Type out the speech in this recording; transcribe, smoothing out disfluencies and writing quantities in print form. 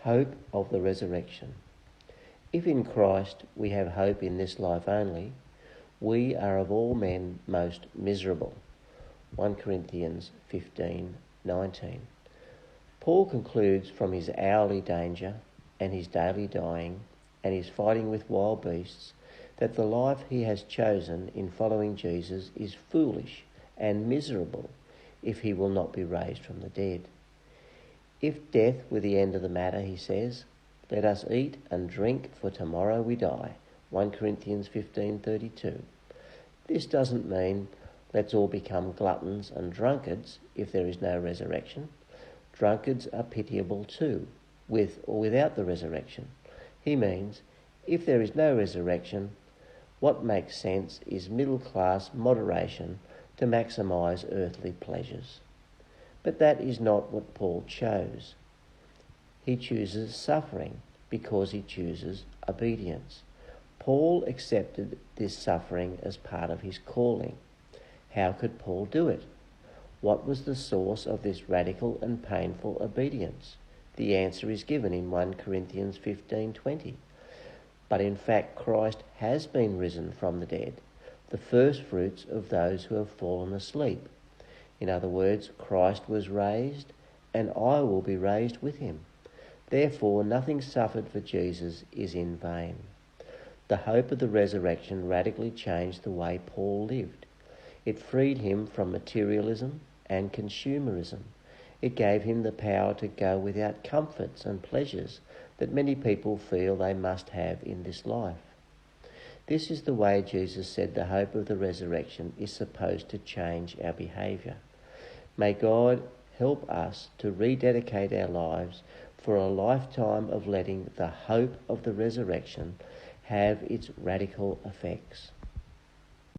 Hope of the resurrection. If in Christ we have hope in this life only, we are of all men most miserable. 1 Corinthians 15:19. Paul concludes from his hourly danger and his daily dying and his fighting with wild beasts that the life he has chosen in following Jesus is foolish and miserable if he will not be raised from the dead. If death were the end of the matter, he says, let us eat and drink, for tomorrow we die. 1 Corinthians 15:32. This doesn't mean let's all become gluttons and drunkards if there is no resurrection. Drunkards are pitiable too, with or without the resurrection. He means, if there is no resurrection, what makes sense is middle-class moderation to maximise earthly pleasures. But that is not what Paul chose. He chooses suffering because he chooses obedience. Paul accepted this suffering as part of his calling. How could Paul do it? What was the source of this radical and painful obedience? The answer is given in 1 Corinthians 15:20. But in fact, Christ has been risen from the dead, the first fruits of those who have fallen asleep. In other words, Christ was raised, and I will be raised with him. Therefore, nothing suffered for Jesus is in vain. The hope of the resurrection radically changed the way Paul lived. It freed him from materialism and consumerism. It gave him the power to go without comforts and pleasures that many people feel they must have in this life. This is the way Jesus said the hope of the resurrection is supposed to change our behaviour. May God help us to rededicate our lives for a lifetime of letting the hope of the resurrection have its radical effects.